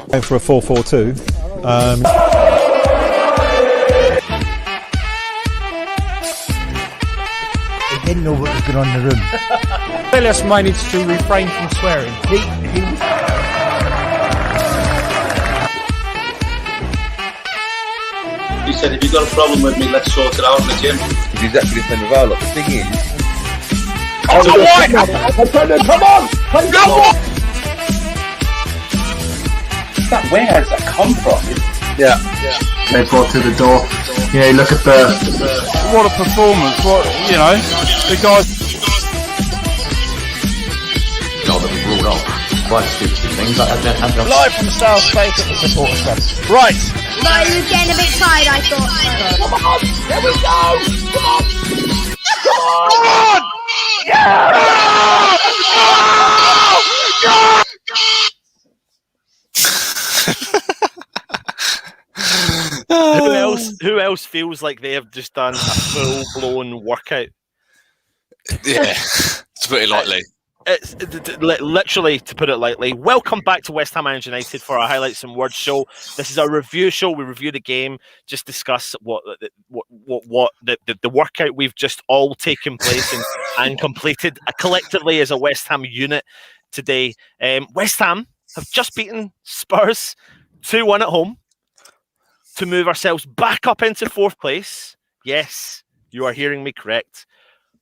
Going for a 4-4-2. He didn't know what was going on in the room. Phyllis managed to refrain from swearing. He said, if you've got a problem with me, let's sort it out in the gym. He's exactly the same with our lot. The thing is... Oh, come on! Where has that come from? Yeah. They brought to the door. Look at What a performance! The guys. That we ruled off quite stupid things like that. Live from South Space at the supporters club. Right. No, he was getting a bit tired, I thought. Come on! Here we go! Come on! Come on! Who else feels like they have just done a full-blown workout? Yeah, to put it lightly. It's literally, to put it lightly. Welcome back to West Ham United for our Highlights and Words show. This is a review show. We review the game, just discuss what the workout we've just all taken place and completed collectively as a West Ham unit today. West Ham have just beaten Spurs 2-1 at home to move ourselves back up into fourth place. Yes, you are hearing me correct.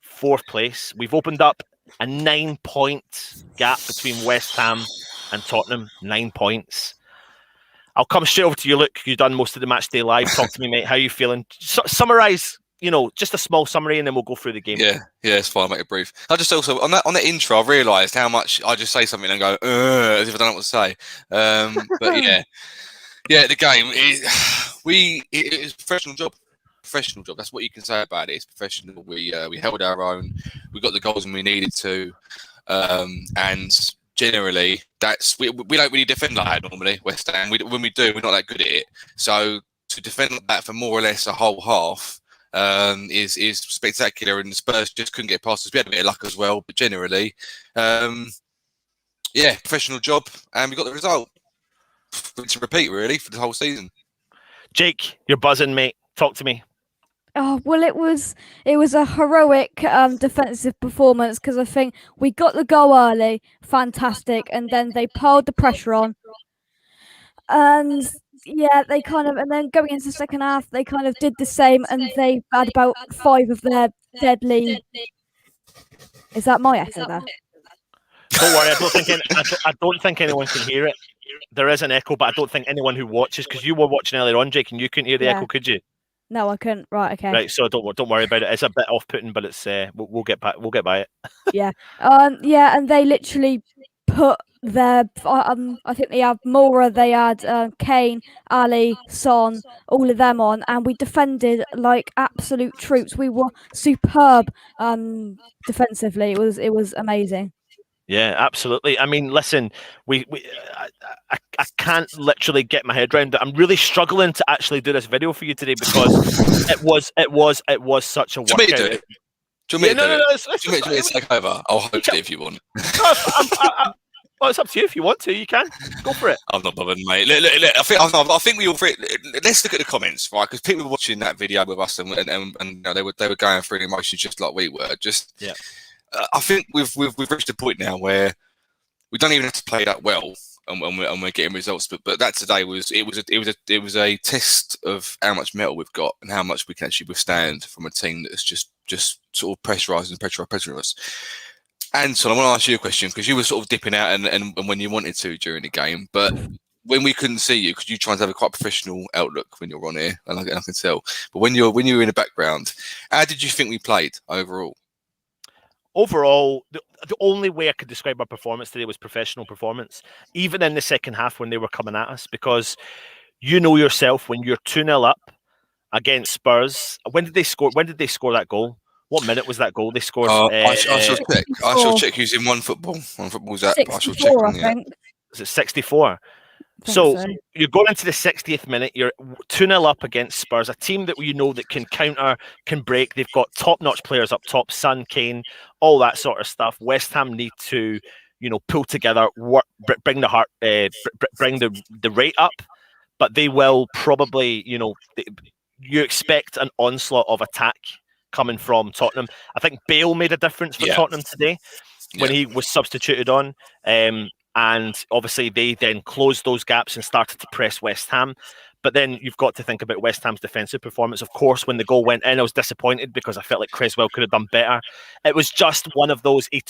Fourth place. We've opened up a 9-point gap between West Ham and Tottenham. 9 points. I'll come straight over to you, Luke. You've done most of the match day live. Talk to me, mate. How are you feeling? Summarise, just a small summary, and then we'll go through the game. Yeah, it's fine. I'll make it brief. I just also on the intro, I realised how much I just say something and go as if I don't know what to say. But yeah, the game it's a professional job. Professional job. That's what you can say about it. It's professional. We held our own. We got the goals when we needed to, and generally, we don't really defend like that normally. West Ham. When we do, we're not that good at it. So to defend like that for more or less a whole half is spectacular. And the Spurs just couldn't get past us. We had a bit of luck as well, but generally, professional job, and we got the result. It's a repeat really for the whole season. Jake, you're buzzing, mate. Talk to me. Oh, well, it was a heroic defensive performance because I think we got the goal early, fantastic, and then they piled the pressure on. And they and then going into the second half, they kind of did the same, and they had about 5 of their deadly. Is that my echo there? Don't worry, I don't think anyone can hear it. There is an echo, but I don't think anyone who watches, because you were watching earlier on, Jake, and you couldn't hear the echo, could you? No, I couldn't. Right, okay. Right, so don't worry about it. It's a bit off-putting, but it's we'll get by it. Yeah, and they literally put their. I think they had Moura, they had Kane, Ali, Son, all of them on, and we defended like absolute troops. We were superb defensively. It was amazing. Yeah, absolutely. I mean, listen, I can't literally get my head around it. I'm really struggling to actually do this video for you today because it was such a workout. Do you want me to do it? Do you want me to do it? Do you want me to take over? I'll host it if you want. Well, it's up to you. If you want to, you can go for it. I'm not bothered, mate. Look, I think we all. Let's look at the comments, right? Because people were watching that video with us, and they were going through the emotions just like we were. I think we've reached a point now where we don't even have to play that well, and we're getting results. But that today was a test of how much metal we've got and how much we can actually withstand from a team that's just sort of pressurising us. And so I want to ask you a question because you were sort of dipping out and when you wanted to during the game, but when we couldn't see you, because you try to have a quite professional outlook when you're on here, and I can tell. But when you were in the background, how did you think we played overall? Overall, the only way I could describe our performance today was professional performance, even in the second half when they were coming at us, because you know yourself when you're 2-0 up against Spurs. When did they score that goal? What minute was that goal they scored? I shall check who's in one football. One football's that. I shall check. I think. Is it 64? So you're going into the 60th minute, you're 2-0 up against Spurs, a team that you know that can counter, can break. They've got top-notch players up top, Son, Kane, all that sort of stuff. West Ham need to, pull together, work, bring the heart, bring the rate up. But they will probably, you expect an onslaught of attack coming from Tottenham. I think Bale made a difference for Tottenham today when he was substituted on. And obviously they then closed those gaps and started to press West Ham. But then you've got to think about West Ham's defensive performance. Of course, when the goal went in, I was disappointed because I felt like Creswell could have done better. It was just one of those, he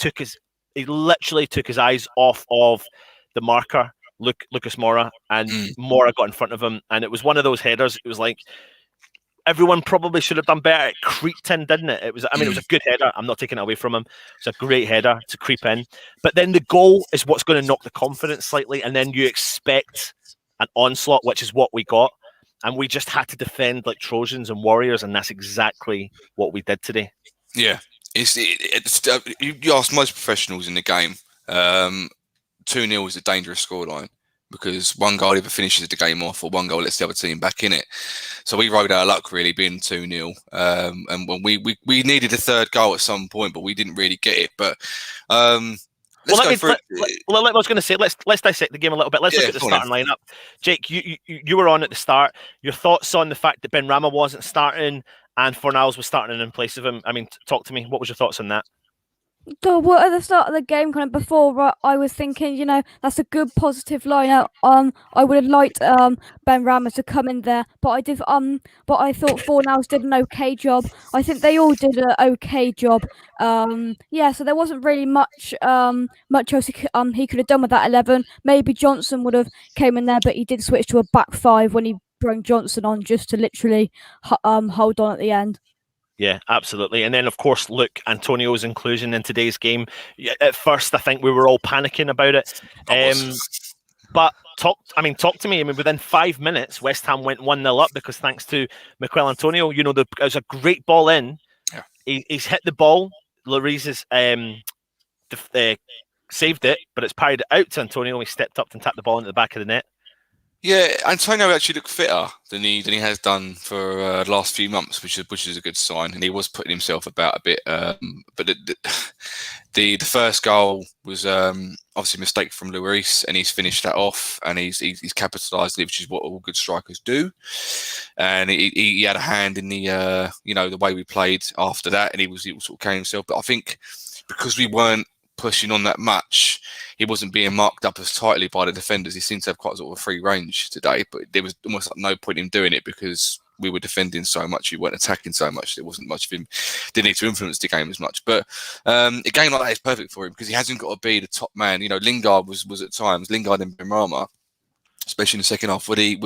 literally took his eyes off of the marker, Lucas Moura, and Moura got in front of him. And it was one of those headers. It was like, everyone probably should have done better. It creeped in, didn't it? It was a good header. I'm not taking it away from him. It's a great header to creep in. But then the goal is what's going to knock the confidence slightly. And then you expect an onslaught, which is what we got. And we just had to defend like Trojans and Warriors. And that's exactly what we did today. Yeah. You ask most professionals in the game, 2-0 is a dangerous scoreline, because one goal either finishes the game off or one goal lets the other team back in it. So we rode our luck really being 2-0. And when we needed a third goal at some point, but we didn't really get it. But I was going to say, let's dissect the game a little bit. Let's look at the starting lineup. Jake, you were on at the start. Your thoughts on the fact that Ben Rama wasn't starting and Fornals was starting in place of him? I mean, talk to me. What was your thoughts on that? Well, at the start of the game, kind of before, I was thinking, that's a good positive lineup. I would have liked Ben Rama to come in there, but I thought Fornals did an okay job. I think they all did an okay job. So there wasn't really much else he could have done with that 11. Maybe Johnson would have came in there, but he did switch to a back 5 when he brought Johnson on just to literally hold on at the end. Yeah, absolutely. And then, of course, look, Antonio's inclusion in today's game. At first, I think we were all panicking about it. But talk to me. I mean, within 5 minutes, West Ham went 1-0 up because thanks to Mikel Antonio, it was a great ball in. Yeah. He's hit the ball. Lloris has saved it, but it's parried it out to Antonio. He stepped up and tapped the ball into the back of the net. Yeah, Antonio actually looked fitter than he has done for the last few months, which is a good sign. And he was putting himself about a bit. But the first goal was obviously a mistake from Lloris, and he's finished that off, and he's capitalised it, which is what all good strikers do. And he had a hand in the the way we played after that, and he sort of carrying himself. But I think because we weren't pushing on that much, he wasn't being marked up as tightly by the defenders. He seemed to have quite sort of a free range today, but there was almost like no point in doing it because we were defending so much, we weren't attacking so much. There wasn't much of him, didn't need to influence the game as much. But a game like that is perfect for him because he hasn't got to be the top man. Lingard was at times, Lingard and Benrahma, especially in the second half, were the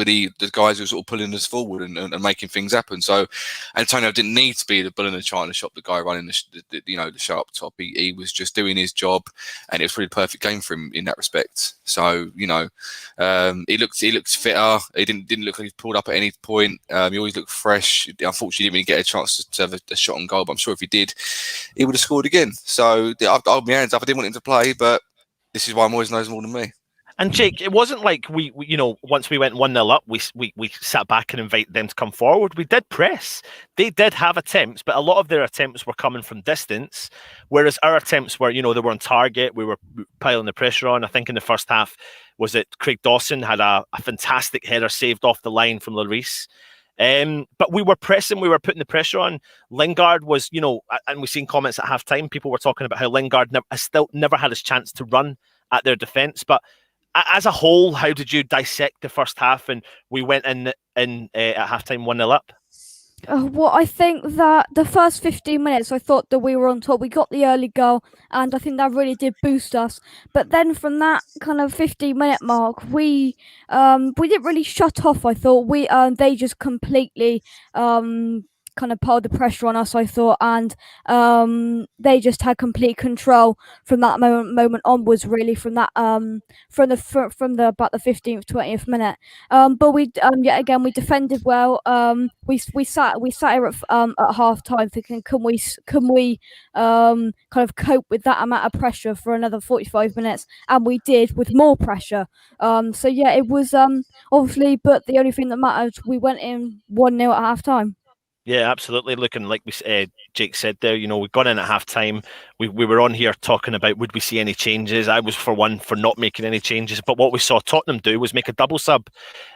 guys who were sort of pulling us forward and making things happen. So Antonio didn't need to be the bull in the china shop, the guy running the show up top. He was just doing his job, and it was a really perfect game for him in that respect. So he looked fitter. He didn't look like he pulled up at any point. He always looked fresh. Unfortunately, he didn't really get a chance to have a shot on goal, but I'm sure if he did, he would have scored again. So I'll hold my hands up. I didn't want him to play, but this is why Moyes knows more than me. And Jake, it wasn't like we once we went 1-0 up, we sat back and invited them to come forward. We did press. They did have attempts, but a lot of their attempts were coming from distance, whereas our attempts were, they were on target. We were piling the pressure on. I think in the first half, was it Craig Dawson had a fantastic header saved off the line from Lloris. But we were pressing, we were putting the pressure on. Lingard was, and we've seen comments at half-time, people were talking about how Lingard has never had his chance to run at their defence, but as a whole, how did you dissect the first half? And we went in at halftime 1-0 up. Well, I think that the first 15 minutes, I thought that we were on top. We got the early goal, and I think that really did boost us. But then from that kind of 15-minute mark, we didn't really shut off. I thought they just completely kind of piled the pressure on us, I thought, and they just had complete control from that moment onwards, really, from that from the about the 15th 20th minute. But we yet again we defended well. We sat here at half time thinking, can we kind of cope with that amount of pressure for another 45 minutes, and we did, with more pressure. So yeah, it was obviously, but the only thing that mattered, we went in 1-0 at half time. Yeah, absolutely. Looking like Jake said there, we've gone in at half time. We were on here talking about would we see any changes. I was for one for not making any changes, but what we saw Tottenham do was make a double sub,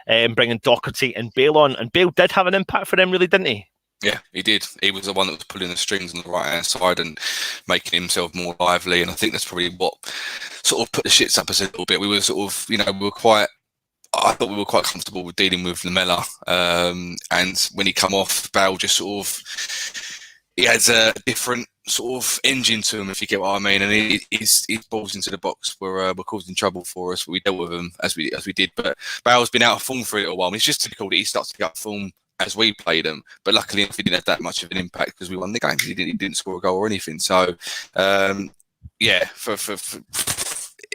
bringing Doherty and Bale on, and Bale did have an impact for them, really, didn't he? Yeah, he did. He was the one that was pulling the strings on the right hand side and making himself more lively. And I think that's probably what sort of put the shits up us a little bit. We were sort of, I thought we were quite comfortable with dealing with Lamella. And when he come off, Bale just he has a different sort of engine to him, if you get what I mean. And his balls into the box were causing trouble for us. But we dealt with them as we did. But Bale's been out of form for a little while. I mean, it's just typical that he starts to get out of form as we played him. But luckily, he didn't have that much of an impact because we won the game. He didn't score a goal or anything. So, yeah, for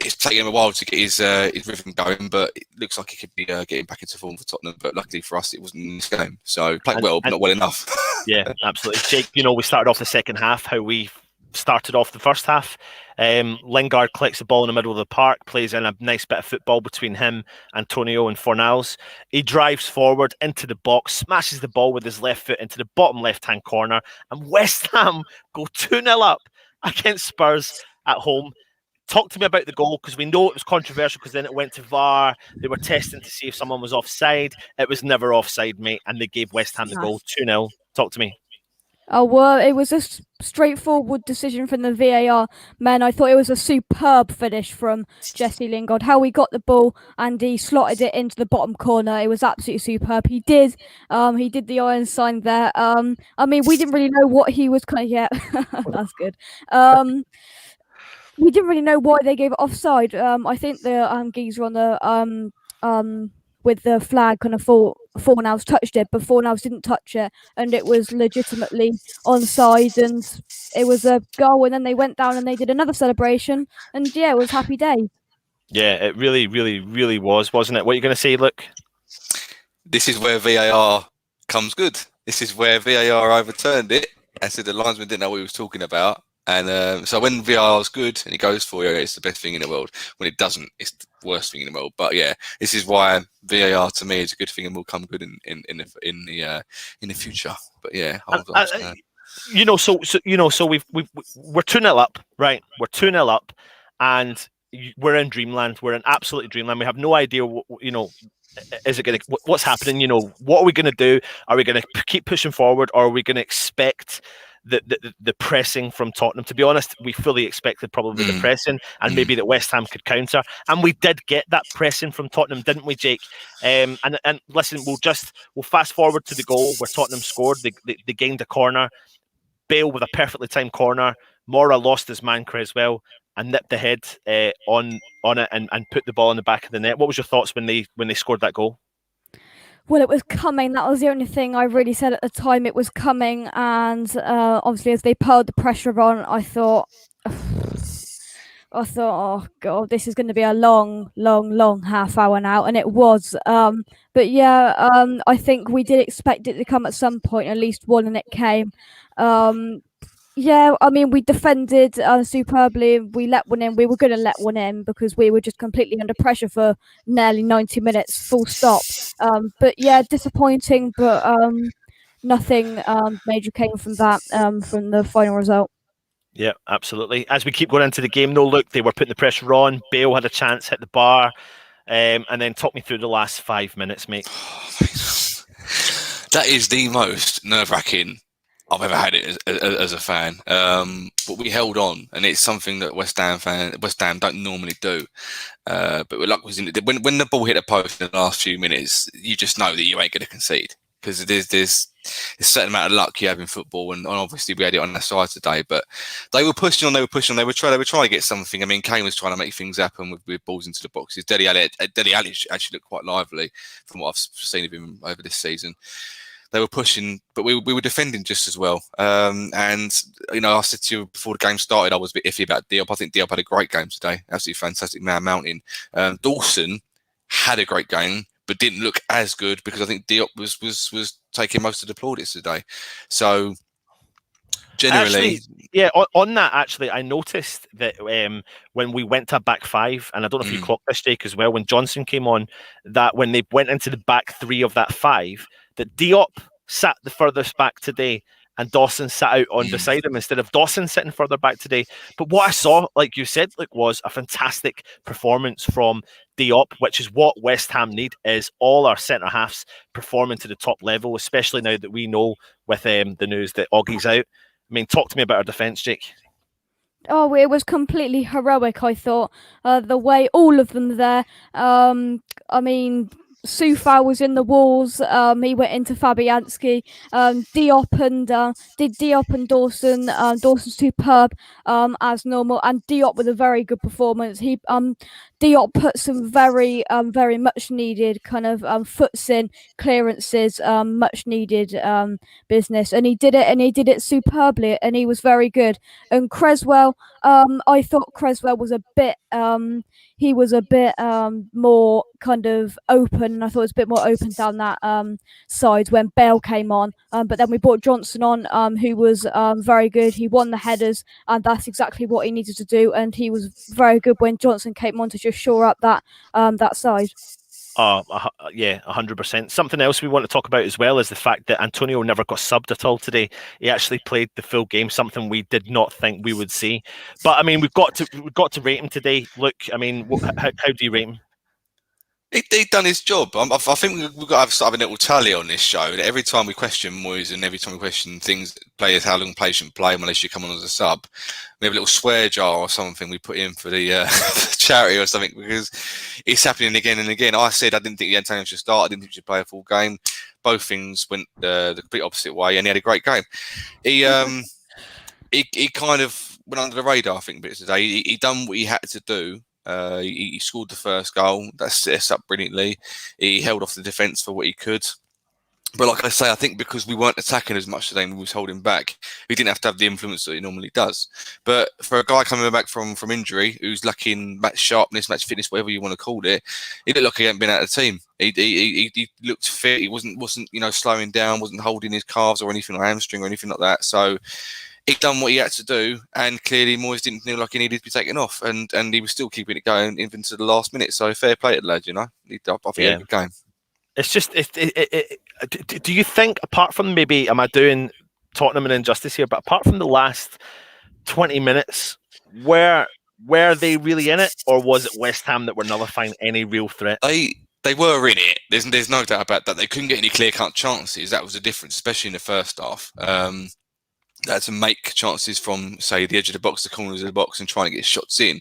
it's taken him a while to get his rhythm going, but it looks like he could be getting back into form for Tottenham. But luckily for us, it wasn't in this game. So played well, but not well enough. Yeah, absolutely. Jake, we started off the second half how we started off the first half. Lingard collects the ball in the middle of the park, plays in a nice bit of football between him, Antonio and Fornals. He drives forward into the box, smashes the ball with his left foot into the bottom left-hand corner, and West Ham go 2-0 up against Spurs at home. Talk to me about the goal, because we know it was controversial because then it went to VAR. They were testing to see if someone was offside. It was never offside, mate, and they gave West Ham the goal 2-0. Talk to me. Oh, well, it was a straightforward decision from the VAR men. I thought it was a superb finish from Jesse Lingard. How he got the ball and he slotted it into the bottom corner. It was absolutely superb. He did the iron sign there. I mean, we didn't really know what he was kind of. Yeah, that's good. We didn't really know why they gave it offside. I think the geezer on the with the flag kind of Fornals touched it, but Fornals didn't touch it, and it was legitimately onside, and it was a goal. And then they went down and they did another celebration, and yeah, it was happy day. Yeah, it really, really, really was, wasn't it? What are you going to say, Luke? This is where VAR comes good. This is where VAR overturned it. I said the linesman didn't know what he was talking about. And so when VAR is good and it goes for you, it's the best thing in the world. When it doesn't, it's the worst thing in the world. But yeah, this is why VAR to me is a good thing and will come good in the future. But yeah, so we're 2-0 up, right? We're 2-0 up, and we're in dreamland. We're in absolutely dreamland. We have no idea is it going to what's happening? What are we going to do? Are we going to keep pushing forward, or are we going to expect the pressing from Tottenham? To be honest, we fully expected probably the pressing, and maybe that West Ham could counter, and we did get that pressing from Tottenham, didn't we, Jake? And listen, we'll fast forward to the goal where Tottenham scored. They gained a corner. Bale with a perfectly timed corner. Mora lost his man Creswell and nipped the head on it and put the ball in the back of the net. What was your thoughts when they scored that goal? Well, it was coming. That was the only thing I really said at the time. It was coming, and obviously, as they piled the pressure on, I thought, oh god, this is going to be a long half hour now, and it was. But yeah, I think we did expect it to come at some point, at least one, and it came. Yeah, I mean, we defended superbly. We let one in. We were going to let one in because we were just completely under pressure for nearly 90 minutes, full stop. But yeah, disappointing, but nothing major came from that, from the final result. Yeah, absolutely. As we keep going into the game, though, look, they were putting the pressure on. Bale had a chance, hit the bar, and then talk me through the last 5 minutes, mate. That is the most nerve-wracking I've ever had it as a fan, but we held on, and it's something that West Ham don't normally do. But luck was in it. When the ball hit the post in the last few minutes, you just know that you ain't going to concede, because there's a certain amount of luck you have in football, and obviously we had it on our side today. But they were pushing on, they were trying to get something. I mean, Kane was trying to make things happen with balls into the boxes. Dele Alli actually looked quite lively from what I've seen of him over this season. They were pushing, but we were defending just as well. And, I said to you before the game started, I was a bit iffy about Diop. I think Diop had a great game today. Absolutely fantastic man mountain. Dawson had a great game, but didn't look as good because I think Diop was taking most of the plaudits today. So, generally... On that, actually, I noticed that when we went to a back five, and I don't know if you clocked this, Jake, as well, when Johnson came on, that when they went into the back three of that five, that Diop sat the furthest back today, and Dawson sat out on beside him instead of Dawson sitting further back today. But what I saw, like you said, was a fantastic performance from Diop, which is what West Ham need, is all our centre halves performing to the top level, especially now that we know with the news that Oggie's out. I mean, talk to me about our defence, Jake. Oh, it was completely heroic, I thought. The way all of them there. I mean, Soufal was in the walls. He went into Fabianski. Diop and Dawson. Dawson superb as normal, and Diop with a very good performance. Diop put some very much needed kind of foots in clearances, much needed business, and he did it superbly, and he was very good. And Creswell, I thought Creswell was a bit more kind of open, and I thought it was a bit more open down that side when Bale came on. But then we brought Johnson on, who was very good. He won the headers, and that's exactly what he needed to do. And he was very good when Johnson came on to just shore up that side. Yeah, 100%. Something else we want to talk about as well is the fact that Antonio never got subbed at all today. He actually played the full game, something we did not think we would see. But I mean, we've got to rate him today. Look, I mean, how do you rate him? He done his job. I think we've got to have sort of a little tally on this show. Every time we question Moyes and every time we question players, how long players should play unless you come on as a sub, we have a little swear jar or something we put in for the charity or something, because it's happening again and again. I said I didn't think Antonio should start. I didn't think he should play a full game. Both things went the complete opposite way, and he had a great game. He kind of went under the radar, I think, a bit today. He done what he had to do. He scored the first goal. That set us up brilliantly. He held off the defence for what he could. But like I say, I think because we weren't attacking as much today and we was holding back, he didn't have to have the influence that he normally does. But for a guy coming back from injury, who's lacking match sharpness, match fitness, whatever you want to call it, he looked like he hadn't been out of the team. He looked fit. He wasn't slowing down, wasn't holding his calves or anything, or hamstring or anything like that. So he'd done what he had to do, and clearly Moyes didn't feel like he needed to be taken off, and he was still keeping it going even to the last minute. So fair play to the lad, I think he had a good game. It's just, do you think, apart from maybe, am I doing Tottenham an injustice here, but apart from the last 20 minutes, were they really in it, or was it West Ham that were nullifying any real threat? They were in it. There's no doubt about that. They couldn't get any clear-cut chances. That was the difference, especially in the first half. They had to make chances from, say, the edge of the box, the corners of the box, and trying to get shots in.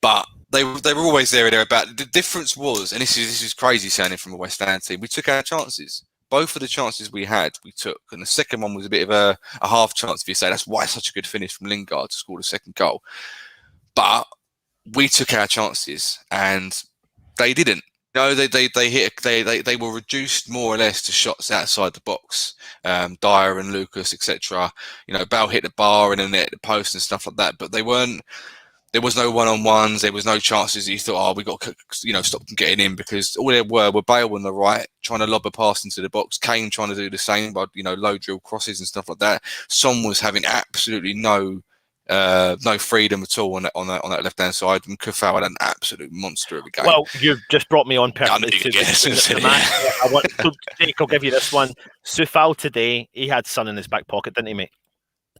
But they were always there or thereabout. The difference was, and this is crazy sounding from a West Ham team, we took our chances. Both of the chances we had, we took. And the second one was a bit of a half chance, if you say. That's why it's such a good finish from Lingard to score the second goal. But we took our chances, and they didn't. No, they were reduced more or less to shots outside the box. Dyer and Lucas, etc. Bale hit the bar and then they hit the post and stuff like that. But they weren't. There was no one-on-ones. There was no chances that you thought, we got to, stop them getting in, because all there were Bale on the right trying to lob a pass into the box, Kane trying to do the same, but low drill crosses and stuff like that. Son was having absolutely no freedom at all on that left hand side, and Kufau had an absolute monster of a game. Well, you've just brought me on perfectly to the match. Jake, I'll give you this one. Soufal today, he had Son in his back pocket, didn't he, mate?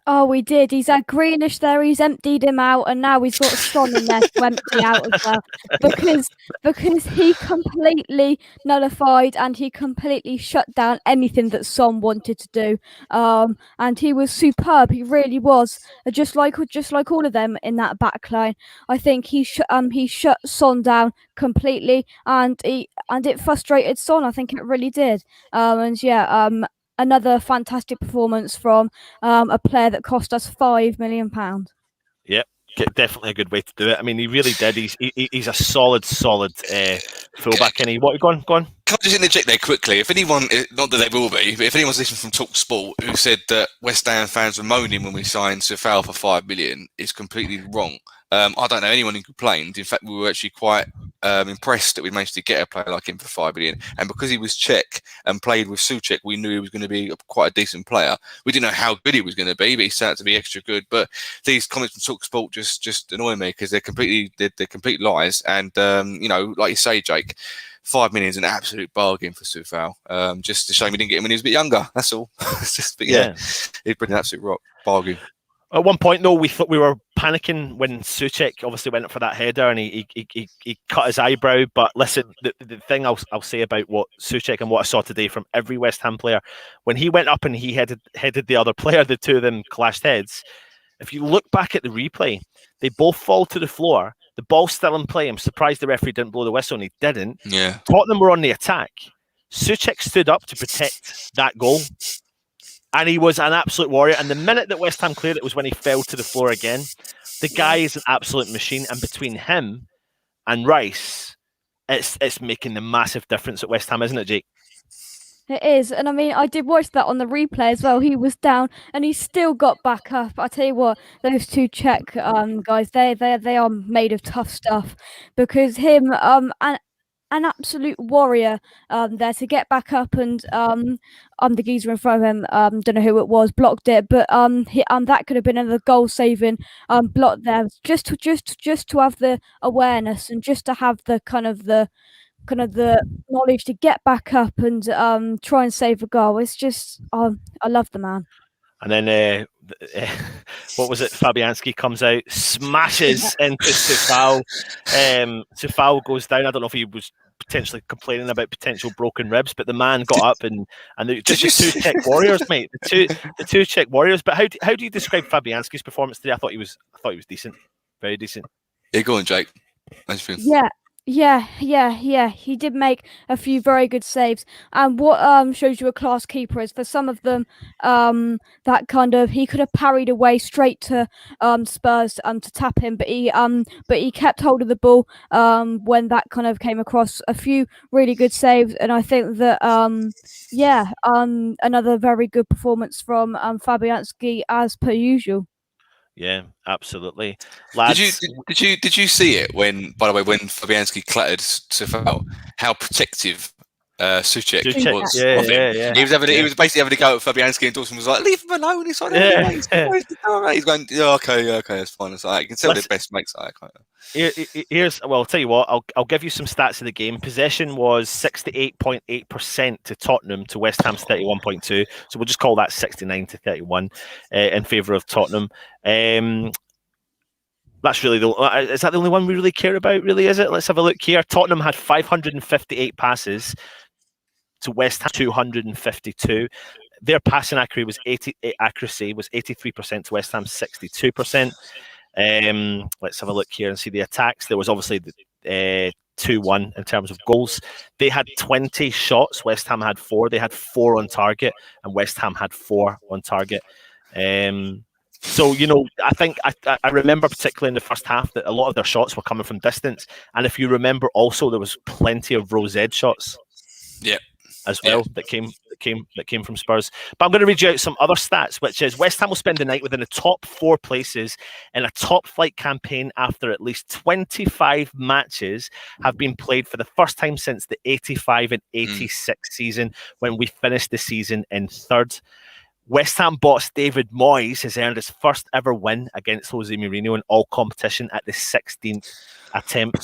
Oh, we did. He's had Greenish there. He's emptied him out, and now he's got Son in there to empty out as well, because he completely nullified and he completely shut down anything that Son wanted to do. And he was superb. He really was. Just like all of them in that back line. I think he shut Son down completely, and it frustrated Son. I think it really did. Another fantastic performance from a player that cost us £5 million. Yep, definitely a good way to do it. I mean, he really did. He's a solid fullback. And what? Go on. Can I just interject there quickly? If anyone, not that they will be, but if anyone's listening from Talk Sport who said that West Ham fans were moaning when we signed Soufal for £5 million, is completely wrong. I don't know anyone who complained. In fact, we were actually quite impressed that we managed to get a player like him for 5 million. And because he was Czech and played with Souček, we knew he was going to be quite a decent player. We didn't know how good he was going to be, but he turned out to be extra good. But these comments from TalkSport just annoy me because they're complete lies. And like you say, Jake, 5 million is an absolute bargain for Sufal. Just a shame we didn't get him when he was a bit younger. That's all. But he'd been an absolute bargain. At one point, though, we thought we were panicking when Souček obviously went up for that header and he cut his eyebrow. But listen, the thing I'll say about what Souček and what I saw today from every West Ham player, when he went up and he headed the other player, the two of them clashed heads. If you look back at the replay, they both fall to the floor. The ball's still in play. I'm surprised the referee didn't blow the whistle and he didn't. Yeah. Tottenham were on the attack. Souček stood up to protect that goal. And he was an absolute warrior. And the minute that West Ham cleared it was when he fell to the floor again. The guy is an absolute machine. And between him and Rice, it's making the massive difference at West Ham, isn't it, Jake? It is. And I mean, I did watch that on the replay as well. He was down and he still got back up. I tell you what, those two Czech guys, they are made of tough stuff. Because him an absolute warrior there to get back up and the geezer in front of him, don't know who it was, blocked it, but that could have been another goal saving block there. Just to have the awareness and just to have the kind of the knowledge to get back up and try and save a goal. It's just I love the man. And then what was it? Fabianski comes out, smashes into Sufal. Sufal goes down. I don't know if he was potentially complaining about potential broken ribs, but the man got up and just the two Czech warriors, mate. The two Czech warriors. But how do you describe Fabianski's performance today? I thought he was decent, very decent. Yeah, go on, Jake. Nice thing. Yeah. He did make a few very good saves. And what shows you a class keeper is for some of them, that kind of he could have parried away straight to Spurs to tap him, but he kept hold of the ball when that kind of came across. A few really good saves, and I think that another very good performance from Fabianski as per usual. Yeah, absolutely. Lads, did you see it when Fabianski clattered Sufal? How protective Souček was. Yeah. He was basically having a go at Fabianski, and Dawson was like, "Leave him alone." He's like, He's going, okay, that's fine. It's like, you can tell they're best mates. I'll tell you what. I'll give you some stats of the game. Possession was 68.8% to Tottenham to West Ham's 31.2. So we'll just call that 69 to 31 in favour of Tottenham. That's really is that the only one we really care about? Really, is it? Let's have a look here. Tottenham had 558 passes to West Ham 252. Their passing accuracy was 83% to West Ham 62%. Let's have a look here and see the attacks. There was obviously the 2-1 in terms of goals. They had 20 shots. West Ham had 4. They had 4 on target, and West Ham had 4 on target. So, I think I remember particularly in the first half that a lot of their shots were coming from distance. And if you remember also, there was plenty of Rose Ed shots. Yeah. As well, that came from Spurs. But I'm going to read you out some other stats, which is West Ham will spend the night within the top 4 places in a top flight campaign after at least 25 matches have been played for the first time since the 85 and 86 season, when we finished the season in 3rd. West Ham boss David Moyes has earned his first ever win against Jose Mourinho in all competition at the 16th attempt.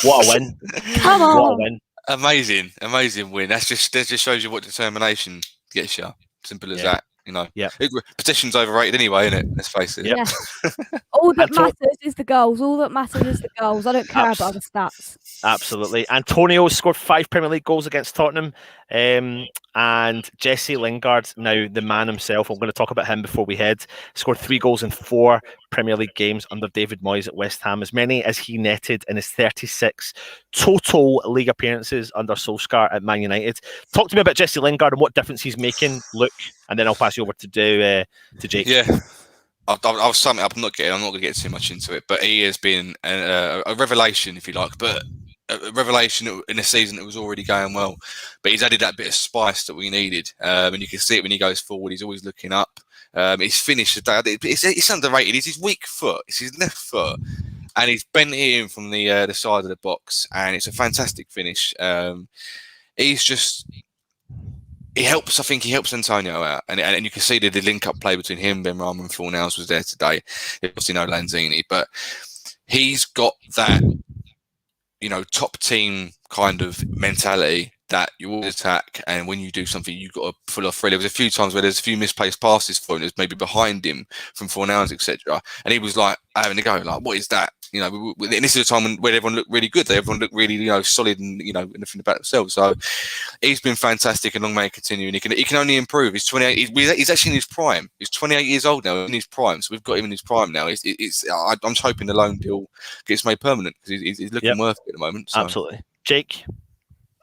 What a win! Come on! What a win! Amazing win. That just shows you what determination gets you. Simple as that. Yeah. Petition's overrated anyway, isn't it? Let's face it. Yep. Yeah. All that matters is the goals. I don't care about the stats. Absolutely. Antonio scored 5 Premier League goals against Tottenham. And Jesse Lingard, now the man himself, I'm going to talk about him before we head, scored 3 goals in 4 Premier League games under David Moyes at West Ham, as many as he netted in his 36 total league appearances under Solskjaer at Man United. Talk to me about Jesse Lingard and what difference he's making, Luke, and then I'll pass you over to Jake. Yeah. I'll sum it up. I'm not going to get too much into it, but he has been a revelation, if you like, but a revelation in a season that was already going well. But he's added that bit of spice that we needed, and you can see it when he goes forward. He's always looking up. His finish today, it's underrated. It's his weak foot. It's his left foot. and he's bent it in from the side of the box, and it's a fantastic finish. He's just. He helps. I think he helps Antonio out, and you can see the link-up play between him, Ben Rama, and Fornals was there today. Obviously, no Lanzini, but he's got that, top team kind of mentality that you always attack, and when you do something, you've got to pull off free. There was a few times where there's a few misplaced passes for him, there's maybe behind him from Fornals, etc., and he was like having to go, like, what is that? And this is a time when everyone looked really good. Everyone looked really, solid and anything about themselves. So he's been fantastic, and long may it continue. And he can only improve. He's 28. He's actually in his prime. He's 28 years old now, in his prime. So we've got him in his prime now. I'm just hoping the loan deal gets made permanent because he's looking worth it at the moment. So. Absolutely, Jake.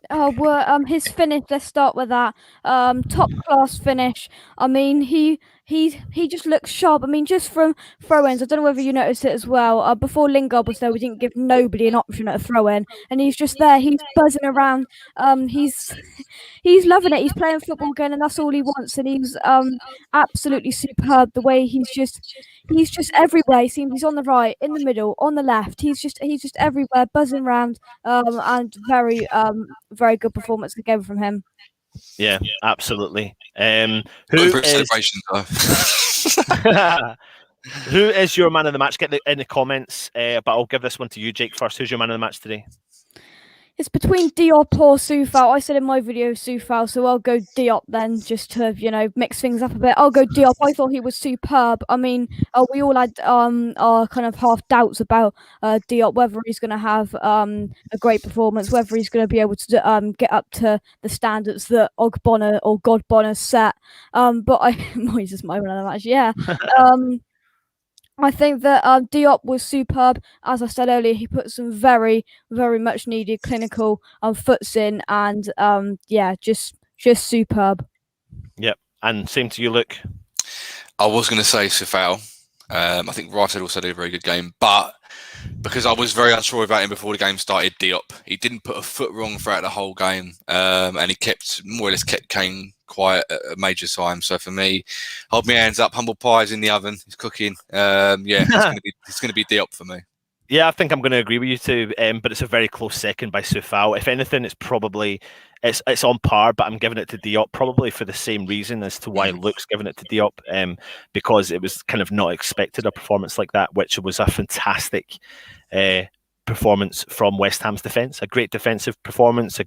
Oh, well, his finish. Let's start with that. Top class finish. I mean, he just looks sharp. I mean, just from throw-ins. I don't know whether you noticed it as well. Before Lingard was there, we didn't give nobody an option at a throw-in, and he's just there. He's buzzing around. He's loving it. He's playing football again, and that's all he wants. And he's absolutely superb. The way he's just everywhere. He seems he's on the right, in the middle, on the left. He's just everywhere, buzzing around. And very good performance again from him. Yeah, absolutely. Who is your man of the match? Get in the comments, but I'll give this one to you, Jake, first. Who's your man of the match today? It's between Diop or Soufal. I said in my video Soufal, so I'll go Diop then, just to mix things up a bit. I'll go Diop. I thought he was superb. I mean, we all had our kind of half doubts about Diop, whether he's going to have a great performance, whether he's going to be able to get up to the standards that Ogbonna or Godbonner set. But he's just my one of them actually. Yeah. I think that Diop was superb. As I said earlier, he put some very, very much needed clinical foots in, and just superb. Yep, and same to you, Luke. I was going to say Soufal. I think Rice had also did a very good game, but because I was very unsure about him before the game started, Diop, he didn't put a foot wrong throughout the whole game, and he more or less kept Kane quiet at a major time. So for me, hold my hands up, humble pie's in the oven, he's cooking. It's going to be Diop for me. Yeah, I think I'm going to agree with you too, but it's a very close second by Soufal. If anything, it's probably it's on par, but I'm giving it to Diop probably for the same reason as to why Luke's giving it to Diop, because it was kind of not expected a performance like that, which was a fantastic performance from West Ham's defence. A great defensive performance,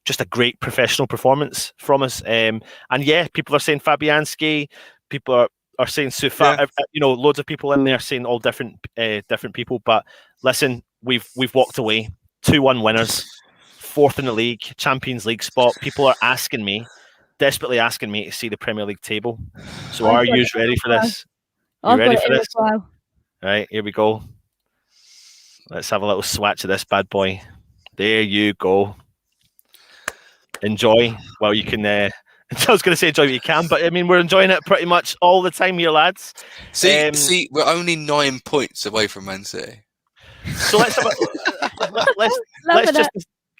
just a great professional performance from us. And yeah, people are saying Fabianski, people are saying Soufal. Yeah. Loads of people in there saying all different people. But listen, we've walked away 2-1 winners, 4th in the league, Champions League spot. People are desperately asking me to see the Premier League table. So are you ready for this? You ready for this? All right, here we go. Let's have a little swatch of this bad boy. There you go. Enjoy while you can. I was going to say enjoy what you can, but I mean we're enjoying it pretty much all the time here, lads. See, we're only 9 points away from Man City. So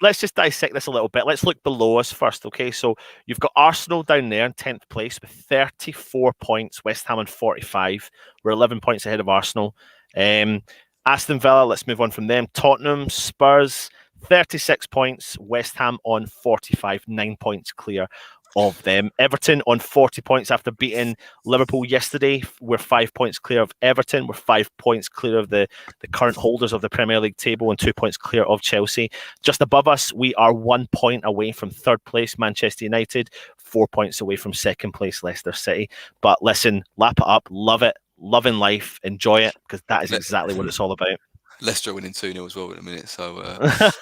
let's just dissect this a little bit. Let's look below us first, okay? So you've got Arsenal down there in 10th place with 34 points. West Ham on 45. We're 11 points ahead of Arsenal. Aston Villa. Let's move on from them. Tottenham, Spurs. 36 points, West Ham on 45, 9 points clear of them. Everton on 40 points after beating Liverpool yesterday. We're 5 points clear of Everton. We're 5 points clear of the current holders of the Premier League table and 2 points clear of Chelsea. Just above us, we are 1 point away from 3rd place, Manchester United, 4 points away from 2nd place, Leicester City. But listen, lap it up, love it, loving life, enjoy it, because that is exactly what it's all about. Leicester winning 2-0 as well in a minute, so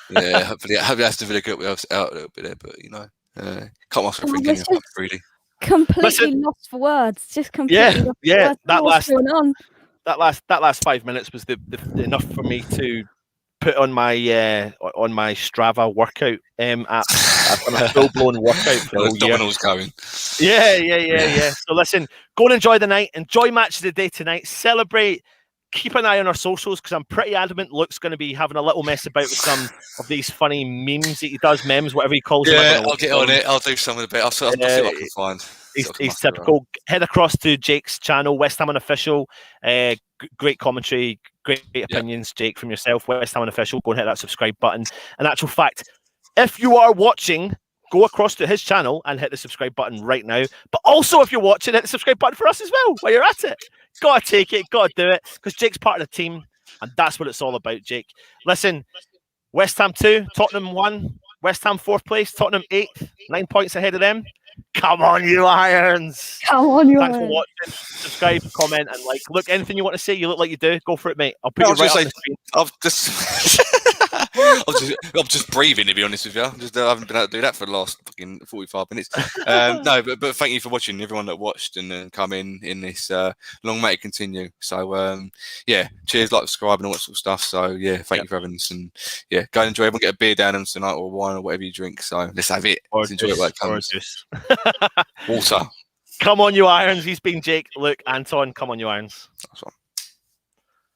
yeah, hopefully Aston Villa get out a little bit there, but can't ask for free game really. Completely lost for words, just completely lost for words. That last 5 minutes was the enough for me to put on my Strava workout app. I've done a full blown workout for the whole year. Going. Yeah. So listen, go and enjoy the night, enjoy match of the day tonight, celebrate. Keep an eye on our socials because I'm pretty adamant Luke's going to be having a little mess about with some of these funny memes that he does, memes, whatever he calls them. Yeah, I'll get on it. I'll do some of the bit. I'll see what I can find. He's typical. Head across to Jake's channel, West Ham Unofficial. Great commentary, Great opinions, Jake, from yourself. West Ham Unofficial. Go and hit that subscribe button. In actual fact, if you are watching, go across to his channel and hit the subscribe button right now. But also, if you're watching, hit the subscribe button for us as well while you're at it. Gotta take it, gotta do it, because Jake's part of the team, and that's what it's all about, Jake. Listen, West Ham 2, Tottenham 1, West Ham 4th place, Tottenham 8th, 9 points ahead of them. Come on, you Irons! Come on, you Thanks Irons. for watching. Subscribe, comment, and like. Look, anything you want to say, you look like you do. Go for it, mate. I'll put you right on the screen. I'm just breathing, to be honest with you. I haven't been able to do that for the last fucking 45 minutes. No, but thank you for watching, everyone that watched and come in this. Long may it continue. So, yeah, cheers, like, subscribe, and all that sort of stuff. So, yeah, thank you for having us. And, yeah, go and enjoy. Everyone get a beer down tonight or wine or whatever you drink. So, let's have it. Let's enjoy it while it comes. Water. Come on, you Irons. He's been Jake, Luke, Anton. Come on, you Irons. That's one.